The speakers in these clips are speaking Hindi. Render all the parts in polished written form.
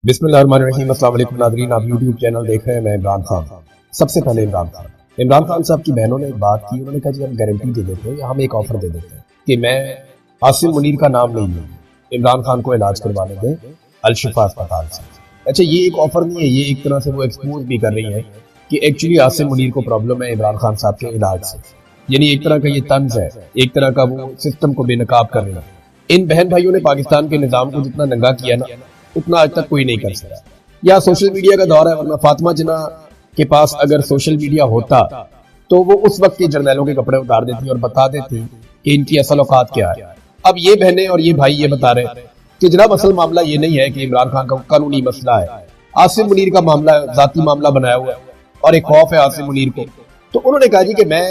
बिस्मिल्लाहिर्रहमानिर्रहीम। अस्सलाम वालेकुम नाज़रीन, आप यूट्यूब चैनल देख रहे हैं। मैं इमरान खान। सबसे पहले इमरान खान साहब की बहनों ने एक बात की। उन्होंने कहा जी हम गारंटी दे देते हैं या हम एक ऑफर दे देते हैं कि मैं आसिम मुनीर का नाम नहीं लूंगा, इमरान खान को इलाज करवाने दें अल-शिफा अस्पताल से। अच्छा, ये एक ऑफर नहीं है, ये एक तरह से वो एक्सपोज भी कर रही है कि एक्चुअली आसिम मुनीर को प्रॉब्लम है इमरान खान साहब के इलाज से। यानी एक तरह का ये तंज है, एक तरह का वो सिस्टम को बेनकाब कर रही है। इन बहन भाइयों ने पाकिस्तान के निजाम को जितना नंगा किया ना, उतना आज तक कोई नहीं कर सका। या सोशल मीडिया का दौर है, वरना फातिमा जिन्ना के पास अगर सोशल मीडिया होता तो वो उस वक्त के जर्नैलों के कपड़े उतार देती और बता देती कि इनकी असल औकात क्या है। अब ये बहनें और ये भाई ये बता रहे कि जनाब असल मामला ये नहीं है कि इमरान खान का कानूनी मसला है, आसिम मुनीर का मामला जाती मामला बनाया हुआ है और एक खौफ है आसिम मुनीर को। तो उन्होंने कहा जी कि मैं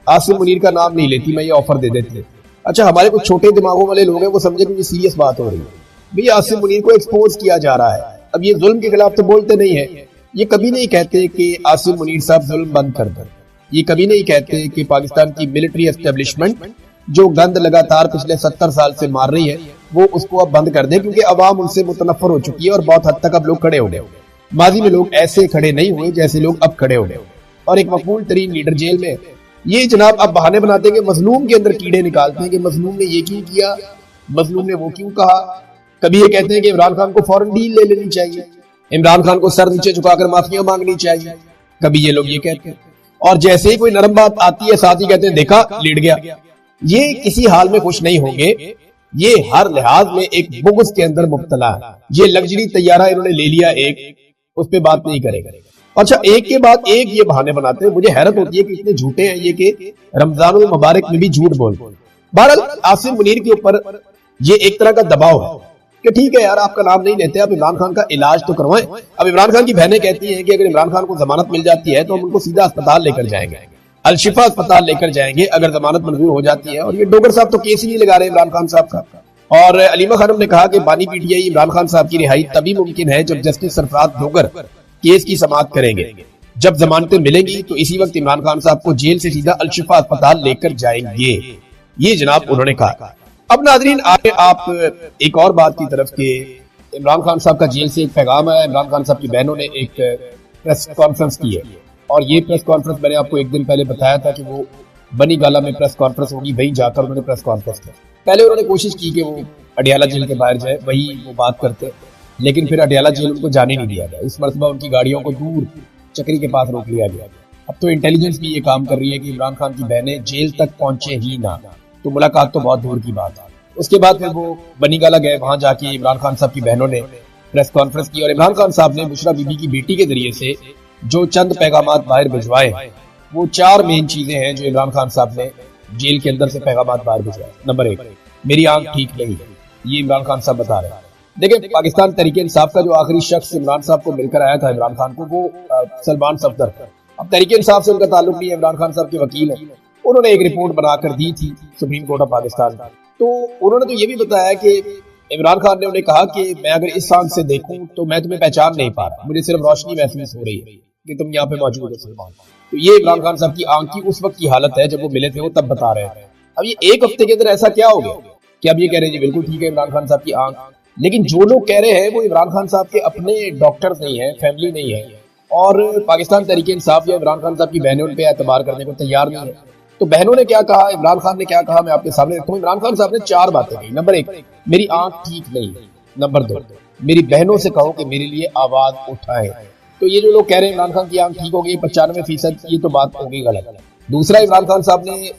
आसिम मुनीर का नाम नहीं लेती, मैं ये ऑफर दे देती। अच्छा, हमारे कुछ छोटे दिमागों वाले लोग हैं, वो समझे कि ये सीरियस बात हो रही है। भैया आसिम मुनीर को एक्सपोज किया जा रहा है। अब ये जुल्म के खिलाफ तो बोलते नहीं है, ये कभी नहीं कहते कि आसिम मुनीर साहब जुल्म बंद कर दें, ये कभी नहीं कहते कि पाकिस्तान की मिलिट्री एस्टेब्लिशमेंट जो गंद लगातार पिछले 70 साल से मार रही है वो उसको अब बंद कर दे, क्योंकि अवाम उनसे मुतनफर हो चुकी है और बहुत हद तक अब लोग खड़े हो गए। माजी में लोग ऐसे खड़े नहीं हुए जैसे लोग अब खड़े हो गए, और एक मकबूल तरीन लीडर जेल में। ये जनाब अब बहाने बनाते हैं कि मजलूम के अंदर कीड़े निकालते हैं कि मजलूम ने ये क्यों किया, मजलूम ने वो क्यों कहा। कभी ये कहते हैं कि इमरान खान को फौरन डील ले लेनी चाहिए, इमरान खान को सर नीचे झुकाकर माफियां मांगनी चाहिए, कभी ये लोग ये कहते हैं। और जैसे ही कोई नरम बात आती है साथ ही कहते हैं देखा लेट गया। ये किसी हाल में खुश नहीं होंगे, ये हर लिहाज में एक बुग़्ज़ के अंदर मुब्तला है। ये लग्जरी तैयारा इन्होंने ले लिया, एक उस पर बात नहीं करेगा। अच्छा, एक के बाद एक ये बहाने बनाते हैं। मुझे हैरत होती है कि इतने झूठे हैं ये कि रमजानुल मुबारक में भी झूठ बोलते हैं। बहरहाल आसिम मुनीर के ऊपर ये एक तरह का दबाव है कि ठीक है यार, आपका नाम नहीं लेते, आप इमरान खान का इलाज तो करवाएं। अब इमरान खान की बहनें कहती हैं कि अगर इमरान खान को जमानत मिल जाती है तो हम उनको सीधा अस्पताल लेकर जाएंगे, अल-शिफा अस्पताल लेकर जाएंगे अगर जमानत मंजूर हो जाती है। और ये डोगर साहब तो केस ही नहीं लगा रहे इमरान खान साहब का। और अलीमा खानम ने कहा कि बानी पीटीआई इमरान खान साहब की रिहाई तभी मुमकिन है जब जस्टिस सरफराज डोगर केस की समाअत करेंगे। जब जमानतें मिलेंगी तो इसी वक्त इमरान खान साहब को जेल से सीधा अल-शिफा अस्पताल लेकर जाएंगे, ये जनाब उन्होंने कहा। अब नाजरीन आगे आप एक और बात की तरफ के इमरान खान साहब का जेल से एक पैगाम है। इमरान खान साहब की बहनों ने एक प्रेस कॉन्फ्रेंस की है, और ये प्रेस कॉन्फ्रेंस मैंने आपको एक दिन पहले बताया था कि वो बनी गाला में प्रेस कॉन्फ्रेंस होगी, वहीं जाकर उन्होंने प्रेस कॉन्फ्रेंस की। पहले उन्होंने कोशिश की कि वो अडियाला जेल के बाहर जाए, वही वो बात करते, लेकिन फिर अडियाला जेल उनको जाने नहीं दिया गया। इस मरतबा उनकी गाड़ियों को दूर चक्री के पास रोक लिया गया। अब तो इंटेलिजेंस भी ये काम कर रही है कि इमरान खान की बहनें जेल तक पहुंचे ही ना, तो मुलाकात तो बहुत दूर की बात है। उसके बाद फिर वो बनी गाला गए, वहां जाके इमरान खान साहब की बहनों ने प्रेस कॉन्फ्रेंस की, और इमरान खान साहब ने बुशरा बीबी की बेटी के जरिए से जो चंद पैगामात बाहर भिजवाए, वो 4 मेन चीजें हैं जो इमरान खान साहब ने जेल के अंदर से पैगामात बाहर भिजवाए। नंबर 1, मेरी आंख ठीक नहीं है, ये इमरान खान साहब बता रहे हैं। देखिए, पाकिस्तान तहरीके इंसाफ का जो आखिरी शख्स इमरान साहब को मिलकर आया था इमरान खान को, वो सलमान सफदर। अब तहरीके इंसाफ से उनका ताल्लुक नहीं है, इमरान खान साहब के वकील है। उन्होंने एक रिपोर्ट बनाकर दी थी सुप्रीम कोर्ट ऑफ पाकिस्तान, तो उन्होंने तो ये भी बताया कि इमरान खान ने उन्हें कहा कि मैं अगर इस आंख से देखूं तो मैं तुम्हें पहचान नहीं पा रहा, मुझे सिर्फ रोशनी महसूस हो रही है कि तुम यहाँ पे मौजूद हो सलमान। तो ये इमरान खान साहब की आंख की उस वक्त की हालत है जब वो मिले थे, वो तब बता रहे थे। अब ये एक हफ्ते के अंदर ऐसा क्या हो गया कि अब ये कह रहे हैं जी बिल्कुल ठीक है इमरान खान साहब की आंख। लेकिन जो लोग कह रहे हैं वो इमरान खान साहब के अपने डॉक्टर्स नहीं है, फैमिली नहीं है, और पाकिस्तान तहरीके इंसाफ या इमरान खान साहब की बहनें उन पे एतबार करने को तैयार नहीं है। तो बहनों ने क्या कहा, इमरान खान ने क्या कहा, मैं आपके सामने रखता हूं। इमरान खान साहब ने 4 बातें कही। नंबर 1, मेरी आंख ठीक नहीं है। नंबर 2, मेरी बहनों से कहो कि मेरे लिए आवाज उठाएं। तो ये जो लोग कह रहे हैं इमरान खान की आंख ठीक हो गई 95%, ये तो बात हो गई गलत। दूसरा, इमरान खान साहब ने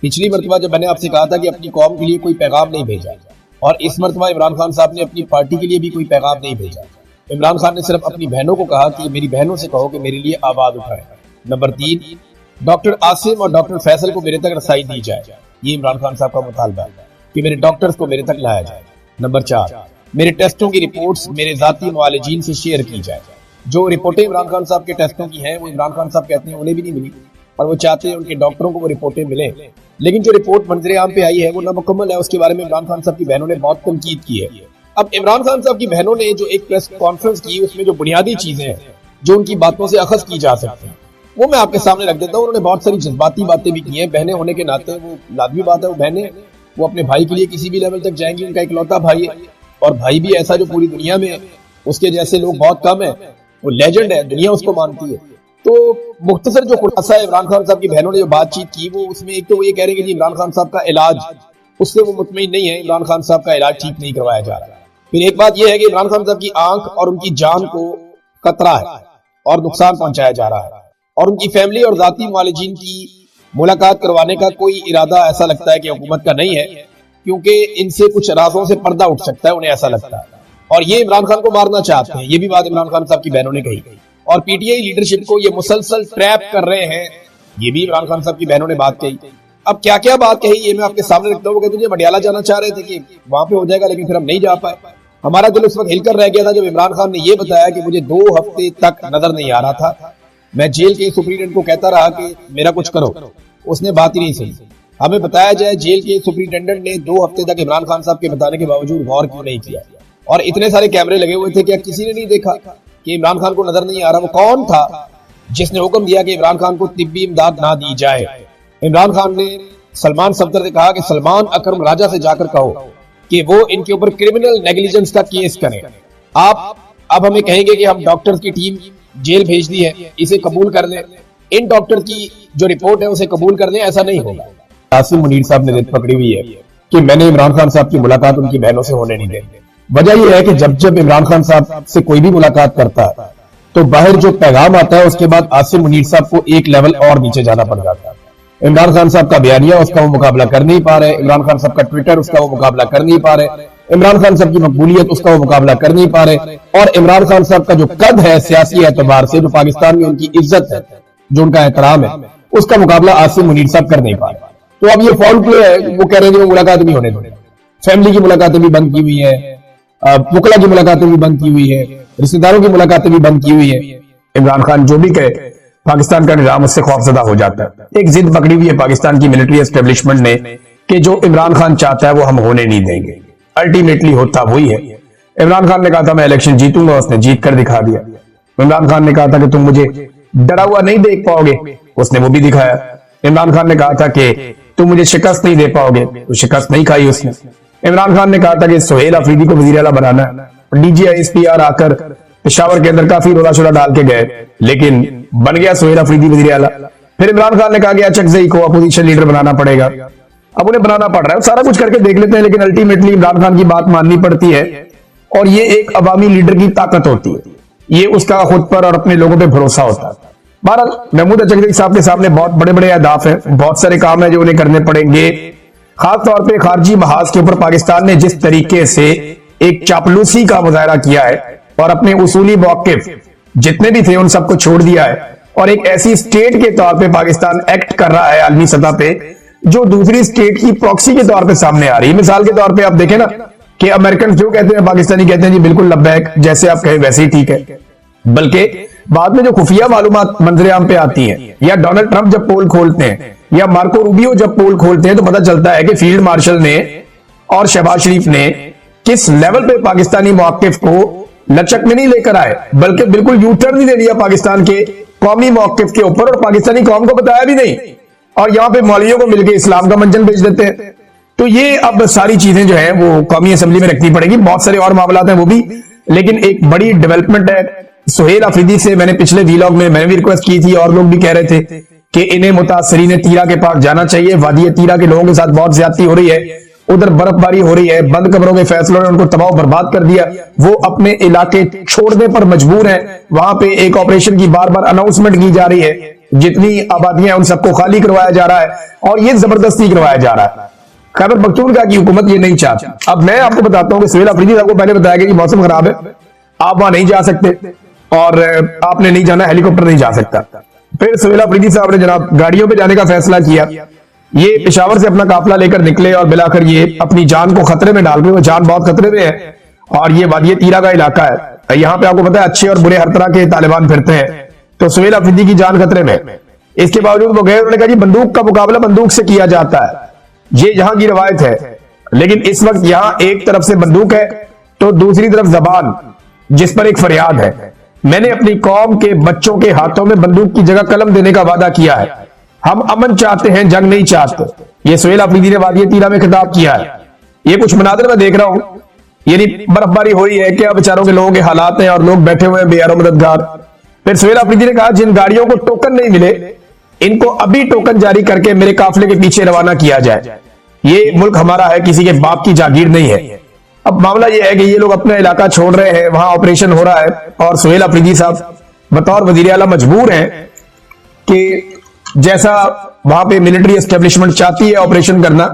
पिछली मरतबा जब मैंने आपसे कहा था कि अपनी कौम के लिए कोई पैगाम नहीं भेजा, और इस मरतबा इमरान खान साहब ने अपनी पार्टी के लिए भी कोई पैगाम नहीं भेजा। इमरान खान ने सिर्फ अपनी बहनों को कहा कि मेरी बहनों से कहो कि मेरे लिए आवाज उठाएं। नंबर 3, डॉक्टर आसिम और डॉक्टर फैसल को मेरे तक रसाई दी जाए, ये इमरान खान साहब का मुतालबा है कि मेरे डॉक्टर्स को मेरे तक लाया जाए। नंबर 4, मेरे टेस्टों की रिपोर्ट्स मेरे जाती मुआलिजीन से शेयर की जाए। जो रिपोर्टें इमरान खान साहब के टेस्टों की हैं वो इमरान खान साहब कहते हैं उन्हें भी नहीं मिली, और वो चाहते हैं उनके डॉक्टरों को वो रिपोर्टें मिले। लेकिन जो रिपोर्ट मंजरे आम पे आई है वो नामुकम्मल है, उसके बारे में इमरान खान साहब की बहनों ने बहुत तनकीद की है। अब इमरान खान साहब की बहनों ने जो एक प्रेस कॉन्फ्रेंस की, उसमें जो बुनियादी चीजें हैं जो उनकी बातों से अखज़ की जा सकती हैं, वो मैं आपके सामने रख देता हूँ। उन्होंने बहुत सारी जज्बाती बातें भी की हैं। बहनें होने के नाते वो लाजमी बात है, वो बहनें वो अपने भाई के लिए किसी भी लेवल तक जाएंगी, उनका इकलौता भाई है, और भाई भी ऐसा जो पूरी दुनिया में उसके जैसे लोग बहुत कम है, वो लेजेंड है, दुनिया उसको मानती है। तो मुख्तसर जो खुलासा है इमरान खान साहब की बहनों ने जो बातचीत की, वो उसमें एक तो वो ये कह रहे हैं कि इमरान खान साहब का इलाज, उससे वो मुतमईन नहीं है, इमरान खान साहब का इलाज ठीक नहीं करवाया जा रहा। फिर एक बात यह है कि इमरान खान साहब की आंख और उनकी जान को खतरा है और नुकसान पहुंचाया जा रहा है, और उनकी फैमिली और जाती मुआलिजीन की मुलाकात करवाने का कोई इरादा ऐसा लगता है कि हुकूमत का नहीं है, क्योंकि इनसे कुछ राजों से पर्दा उठ सकता है, उन्हें ऐसा लगता है। और ये इमरान खान को मारना चाहते हैं, ये भी बात इमरान खान साहब की बहनों ने कही। और पीटीआई लीडरशिप को ये मुसलसल ट्रैप कर रहे हैं, ये भी इमरान खान साहब की बहनों ने बात कही। अब क्या क्या बात कही ये मैं आपके सामने रखता हूँ। कहते तुझे मटियाला जाना चाह रहे थे कि वहां पे हो जाएगा, लेकिन फिर हम नहीं जा पाए। हमारा दिल उस वक्त हिलकर रह गया था जब इमरान खान ने यह बताया कि मुझे 2 हफ्ते तक नजर नहीं आ रहा था, मैं जेल के सुप्रीटेंडेंट को कहता रहा कि मेरा कुछ करो, उसने बात ही नहीं सुनी। हमें बताया जाए जेल के सुप्रीटेंडेंट ने 2 हफ्ते तक इमरान खान साहब के बताने के बावजूद गौर क्यों नहीं किया। और इतने सारे कैमरे लगे हुए थे, क्या किसी ने नहीं देखा कि इमरान खान को नजर नहीं आ रहा? वो कौन था जिसने हुक्म दिया कि इमरान खान को तिब्बी इमदाद ना दी जाए? इमरान खान ने सलमान सफदर से कहा कि सलमान अकरम राजा से जाकर कहो कि वो इनके ऊपर क्रिमिनल नेग्लिजेंस का केस करें। आप अब हमें कहेंगे कि हम डॉक्टर्स की टीम जेल भेज दी है, इसे कबूल कर लें, इन डॉक्टर की जो रिपोर्ट है उसे कबूल कर लें, ऐसा नहीं होगा। आसिम मुनीर साहब ने जिद पकड़ी हुई है कि मैंने इमरान खान साहब की मुलाकात उनकी बहनों से होने नहीं देंगे। वजह यह है कि जब जब इमरान खान साहब से कोई भी मुलाकात करता है तो बाहर जो पैगाम आता है उसके बाद आसिम मुनीर साहब को एक लेवल और नीचे जाना पड़ जाता है। इमरान खान साहब का बयानिया उसका वो मुकाबला कर नहीं पा रहे, इमरान खान साहब का ट्विटर उसका वो मुकाबला कर नहीं पा रहे, इमरान खान साहब की मकबूलियत उसका वो मुकाबला कर नहीं पा रहे, और इमरान खान साहब का जो कद है सियासी एतबार से, जो पाकिस्तान में उनकी इज्जत है, जो उनका एहतराम है, उसका मुकाबला आसिम मुनीर साहब कर नहीं पा रहे। तो अब ये फॉल प्ले है, वो कह रहे हैं कि वो मुलाकात नहीं होने देंगे। फैमिली की मुलाकातें भी बंद की हुई है, वकला की मुलाकातें भी बंद की हुई है, रिश्तेदारों की मुलाकातें भी बंद की हुई है। इमरान खान जो भी कहे पाकिस्तान का निजाम उससे खौफजदा हो जाता है। एक जिद पकड़ी हुई है पाकिस्तान की मिलिट्री एस्टेब्लिशमेंट ने कि जो इमरान खान चाहता है वो हम होने नहीं देंगे। अल्टीमेटली होता वही है। इमरान खान ने कहा था मैं इलेक्शन जीतूंगा, उसने जीत कर दिखा दिया। इमरान खान ने कहा था कि तुम मुझे डरा हुआ नहीं देख पाओगे, उसने वो भी दिखाया। इमरान खान ने कहा था कि तुम मुझे शिकस्त नहीं दे पाओगे, तो शिकस्त नहीं खाई उसने। इमरान खान ने कहा था कि सुहेल अफरीदी को वजीर आला बनाना है, DGISPR आकर पेशावर के अंदर काफी रोला शोला डाल के गए, लेकिन बन गया सुहेल अफरीदी वजीर आला। फिर इमरान खान ने कहा कि अचकजई को अपोजिशन लीडर बनाना पड़ेगा। अब उन्हें बनाना पड़ रहा है, सारा कुछ करके देख लेते हैं, लेकिन अल्टीमेटली इमरान खान की बात माननी पड़ती है। और ये एक अवामी लीडर की ताकत होती है, ये उसका खुद पर और अपने लोगों पर भरोसा होता है। बहरहाल महमूद अचकजई साहब के सामने बहुत बड़े बड़े अहदाफ हैं, बहुत सारे काम है जो उन्हें करने पड़ेंगे। खासतौर पर खारजी महाज के ऊपर पाकिस्तान ने जिस तरीके से एक चापलूसी का मुजाहरा किया है और अपने उसूली मौक़िफ़ जितने भी थे उन सबको छोड़ दिया है, और एक ऐसी स्टेट के तौर पे पाकिस्तान एक्ट कर रहा है आलमी सतह पे जो दूसरी स्टेट की प्रॉक्सी के तौर पे सामने आ रही है। मिसाल के तौर पे आप देखें ना कि अमेरिकन जो कहते हैं पाकिस्तानी कहते हैं जी बिल्कुल लब्बैक, जैसे आप कहें वैसे ही ठीक है। बल्कि बाद में जो खुफिया मालूमात मंजरेआम पे आती हैं, या डोनाल्ड ट्रंप जब पोल खोलते हैं, या मार्को रूबियो जब पोल खोलते हैं, तो पता चलता है कि फील्ड मार्शल ने और शहबाज शरीफ ने किस लेवल पे पाकिस्तानी मौक़िफ़ को लचक में नहीं लेकर आए, बल्कि बिल्कुल यू टर्न ही ले लिया पाकिस्तान के कौमी मौक़िफ़ के ऊपर, और पाकिस्तानी कौम को बताया भी नहीं, और यहां पे मौलवियों को मिलकर इस्लाम का मंजन बेच देते हैं। तो ये अब सारी चीजें जो है वो कौमी असेंबली में रखनी पड़ेगी। बहुत सारे और मामला हैं वो भी, लेकिन एक बड़ी डेवलपमेंट है। सुहेल अफरीदी से मैंने पिछले वीलॉग में मैंने भी रिक्वेस्ट की थी, और लोग भी कह रहे थे कि इन्हें मुतासरीन तीरा के पास जाना चाहिए। वादी तीरा के लोगों के साथ बहुत ज्यादती हो रही है, उधर बर्फबारी हो रही है, बंद कमरों के फैसलों ने उनको तबाह बर्बाद कर दिया, वो अपने इलाके छोड़ने पर मजबूर हैं। वहां पे एक ऑपरेशन की बार बार अनाउंसमेंट की जा रही है, जितनी आबादियां उन सबको खाली करवाया जा रहा है, और ये जबरदस्ती करवाया जा रहा है। खैबर पख्तूनख्वा की हुकूमत ये नहीं चाहती। अब मैं आपको बताता हूं कि सुहेल अफरीदी साहब को पहले बताया गया कि मौसम खराब है, आप वहां नहीं जा सकते, और आपने नहीं जाना, हेलीकॉप्टर नहीं जा सकता। फिर सुहेल अफरीदी साहब ने जनाब गाड़ियों पे जाने का फैसला किया। ये पेशावर से अपना काफिला लेकर निकले, और मिलाकर ये अपनी जान को खतरे में डाल रहे, वो जान बहुत खतरे में है। और ये वादी तीरा का इलाका है, यहाँ पे आपको पता है अच्छे और बुरे हर तरह के तालिबान फिरते हैं, तो सुहेल अफरीदी की जान खतरे में। इसके बावजूद वो गए, उन्होंने कहा जी बंदूक का मुकाबला बंदूक से किया जाता है, ये यहां की रवायत है। लेकिन इस वक्त यहां एक तरफ से बंदूक है तो दूसरी तरफ जबान, जिस पर एक फरियाद है। मैंने अपनी कौम के बच्चों के हाथों में बंदूक की जगह कलम देने का वादा किया है। हम अमन चाहते हैं, जंग नहीं चाहते। ये सुहेल अफरीदी ने वादी तीरा में खिताब किया है। ये कुछ मनाजिर मैं देख रहा हूं यानी बर्फबारी हो रही है, क्या बेचारों के लोगों के हालात हैं और लोग बैठे हुए हैं बेयारो मददगार। फिर सुहेल अफरीदी ने कहा जिन गाड़ियों को टोकन नहीं मिले इनको अभी टोकन जारी करके मेरे काफिले के पीछे रवाना किया जाए। ये मुल्क हमारा है, किसी के बाप की जागीर नहीं है। अब मामला यह है कि ये लोग अपना इलाका छोड़ रहे हैं, वहां ऑपरेशन हो रहा है और सुहेल अफरीदी साहब बतौर वजीर आला मजबूर हैं कि जैसा वहां पे मिलिट्री एस्टेब्लिशमेंट चाहती है ऑपरेशन करना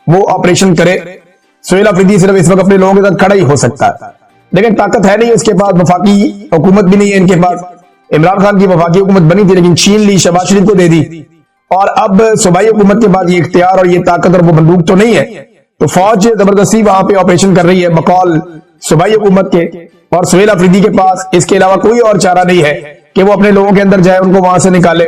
वो ऑपरेशन करे। सुहेल अफरीदी सिर्फ इस वक्त अपने लोगों के साथ खड़ा ही हो सकता है, लेकिन ताकत है नहीं उसके पास, वफाकी हुकूमत भी नहीं है इनके पास। इमरान खान की वफाकी हुकूमत बनी थी लेकिन छीन ली, शहबाज शरीफ को दे दी, और अब सूबाई हुकूमत के पास ये इख्तियार और ये ताकत और वो बंदूक तो नहीं है, तो फौज जबरदस्ती वहां पे ऑपरेशन कर रही है बकौल सूबाई हुकूमत के, और सुहेल अफरीदी के पास इसके अलावा कोई और चारा नहीं है कि वो अपने लोगों के अंदर जाए, उनको वहां से निकाले।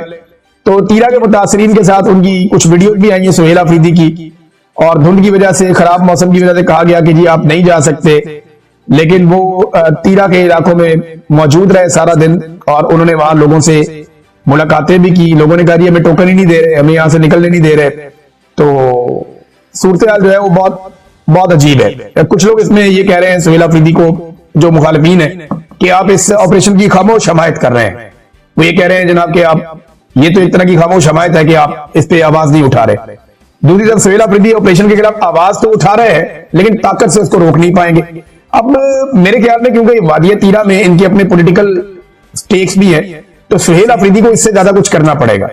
तो तीरा के मुतासरीन के साथ उनकी कुछ वीडियो भी आई है सुहेल अफरीदी की, और धुंध की वजह से, खराब मौसम की वजह से कहा गया कि जी आप नहीं जा सकते, लेकिन वो तीरा के इलाकों में मौजूद रहे सारा दिन और उन्होंने वहां लोगों से मुलाकातें भी की। लोगों ने कहा जी हमें टोकन ही नहीं दे रहे, हमें यहां से निकलने नहीं दे रहे। तो सूरत हाल जो है वो बहुत बहुत अजीब है। कुछ लोग इसमें ये कह रहे हैं सुहेल अफरीदी को, जो मुखालिफिन है, कि आप इस ऑपरेशन की खामोश हमायत कर रहे हैं। वो ये कह रहे हैं जनाब कि आप, ये तो एक तरह की खामोश हमायत है कि आप इस पे आवाज नहीं उठा रहे। दूसरी तरफ सुहेल अफरीदी ऑपरेशन के खिलाफ आवाज तो उठा रहे हैं लेकिन ताकत से उसको रोक नहीं पाएंगे। अब मेरे ख्याल में क्योंकि वादिया तीरा में इनके अपने पॉलिटिकल स्टेक्स भी हैं, तो सुहेल अफरीदी को इससे ज्यादा कुछ करना पड़ेगा,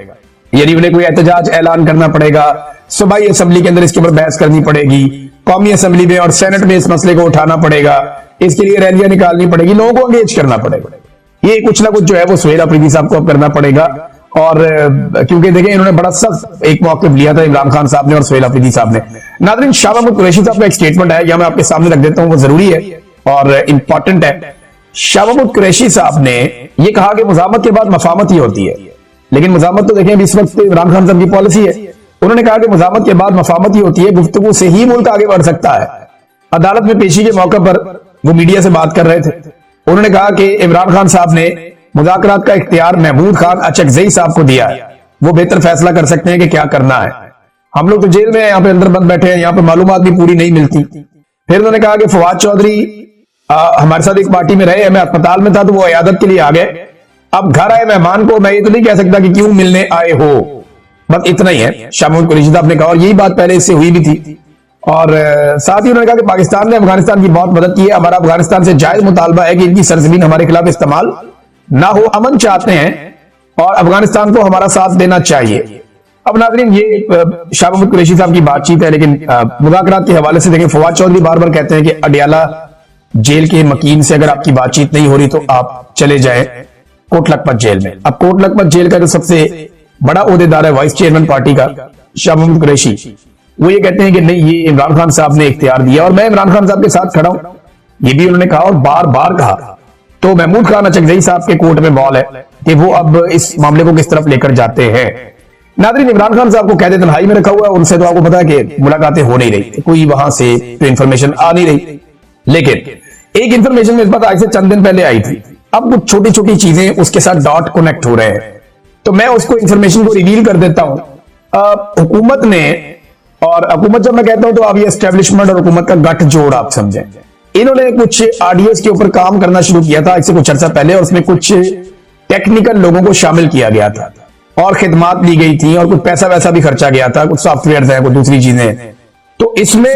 यानी उन्हें कोई एहतजाज ऐलान करना पड़ेगा, सूबाई असेंबली के अंदर इसके ऊपर बहस करनी पड़ेगी, कौमी असेंबली में और सेनेट में इस मसले को उठाना पड़ेगा, इसके लिए रैलियां निकालनी पड़ेगी, लोगों को एंगेज करना पड़ेगा। ये कुछ ना कुछ जो है वो सुहेल अफरीदी साहब को अब करना पड़ेगा। और क्योंकि देखें इन्होंने बड़ा सख्त एक मौक़िफ़ लिया था इमरान खान साहब ने और सुहेल अफरीदी साहब ने। नाज़रीन, शाह महमूद कुरैशी साहब का एक स्टेटमेंट है, यहां मैं आपके सामने रख देता हूं, वो जरूरी है और इंपॉर्टेंट है। शाह महमूद कुरैशी साहब ने यह कहा कि मुज़ाहमत के बाद मफामत ही होती है, लेकिन मुज़ाहमत तो देखें इस वक्त इमरान खान साहब की पॉलिसी है। उन्होंने कहा कि मुज़ाहमत के बाद मफामत ही होती है, गुफ्तगू से ही मुल्क आगे बढ़ सकता है। अदालत में पेशी के मौके पर वो मीडिया से बात कर रहे थे, उन्होंने कहा कि इमरान खान साहब ने मुज़ाकरात का इख्तियार महमूद खान अचकज़ई साहब को दिया है, वो बेहतर फैसला कर सकते हैं कि क्या करना है। हम लोग तो जेल में यहाँ पे अंदर बंद बैठे हैं, यहाँ पे मालूमात भी पूरी नहीं मिलती। फिर उन्होंने कहा कि फवाद चौधरी हमारे साथ एक पार्टी में रहे, मैं अस्पताल में था तो वो इयादत के लिए आ गए, अब घर आए मेहमान को मैं ये तो नहीं कह सकता कि क्यों मिलने आए हो, बस इतना ही है, शाह महमूद कुरैशी साहब ने कहा। और यही बात पहले इससे हुई भी थी। और साथ ही उन्होंने कहा कि पाकिस्तान ने अफगानिस्तान की बहुत मदद की है, हमारा अफगानिस्तान से जायज मुतालबा है कि इनकी सरजमीन हमारे खिलाफ इस्तेमाल ना हो, अमन चाहते हैं और अफगानिस्तान को हमारा साथ देना चाहिए। अब नाज़रीन, ये शाह महमूद कुरैशी साहब की बातचीत है, लेकिन मुज़ाकरात के हवाले से देखें, फवाद चौधरी बार बार कहते हैं कि अडियाला जेल के मकीन से अगर आपकी बातचीत नहीं हो रही तो आप चले जाएं कोट लखपत जेल में। अब कोट लखपत जेल का जो सबसे बड़ा ओहदेदार है वाइस चेयरमैन पार्टी का शाह महमूद कुरैशी, वो ये कहते हैं कि नहीं, ये इमरान खान साहब ने इख्तियार दिया और मैं इमरान खान साहब के साथ खड़ा हूं, ये भी उन्होंने कहा और बार बार कहा। तो महमूद खान अचकज़ई साहब के कोर्ट में बॉल है कि वो अब इस मामले को किस तरफ लेकर जाते हैं। नाज़रीन, इमरान खान साहब को कैद तन्हाई में रखा हुआ है, उनसे तो आपको पता है कि मुलाकातें हो नहीं रही, कोई वहां से तो इंफॉर्मेशन आ नहीं रही, लेकिन एक इंफॉर्मेशन मेरे पास आज से चंद दिन पहले आई थी। अब कुछ छोटी छोटी चीजें उसके साथ डॉट कनेक्ट हो रहे हैं, तो मैं उसको इंफॉर्मेशन को रिवील कर देता हूं। हुकूमत ने, और हुकूमत जब मैं कहता हूं तो अब ये एस्टेब्लिशमेंट और हुकूमत का गठजोड़ आप समझें, इन्होंने कुछ ऑडियोज के ऊपर काम करना शुरू किया था इससे कुछ अर्सा पहले, और उसमें कुछ टेक्निकल लोगों को शामिल किया गया था और खिदमात ली गई थी और कुछ पैसा वैसा भी खर्चा गया था, कुछ सॉफ्टवेयर है, कुछ दूसरी चीजें। तो इसमें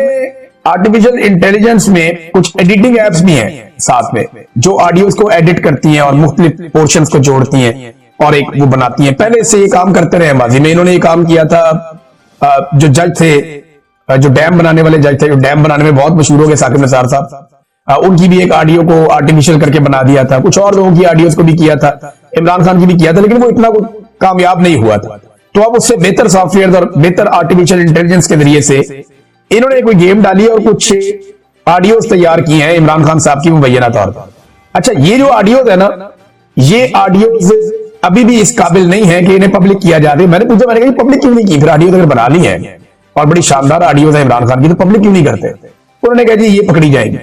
आर्टिफिशियल इंटेलिजेंस में कुछ एडिटिंग एप्स भी हैं साथ में, जो ऑडियोज को एडिट करती हैं और मुख्तलिफ पोर्शंस को जोड़ती हैं और एक वो बनाती हैं। पहले से ये काम करते रहे माजी में, इन्होंने ये काम किया था। जो जज थे, जो डैम बनाने वाले जज थे, जो डैम बनाने में बहुत मशहूर हो गए, साकिब निसार साहब, उनकी भी एक ऑडियो को आर्टिफिशियल करके बना दिया था। कुछ और लोगों की ऑडियोज को भी किया था, इमरान खान की भी किया था, लेकिन वो इतना कामयाब नहीं हुआ था। तो अब उससे बेहतर सॉफ्टवेयर और बेहतर आर्टिफिशियल इंटेलिजेंस के जरिए से इन्होंने कोई गेम डाली और कुछ ऑडियोज तैयार किए हैं इमरान खान साहब की मुबैना तौर पर। अच्छा, ये जो ऑडियोज है ना, ये ऑडियोज अभी भी इस काबिल नहीं है कि इन्हें पब्लिक किया जा रहा है। मैंने पूछा, मैंने कहा पब्लिक क्यों नहीं की, फिर ऑडियोज अगर बना ली है और बड़ी शानदार ऑडियोज है इमरान खान की, तो पब्लिक क्यों नहीं करते? उन्होंने कहा जी ये पकड़ी जाएगी।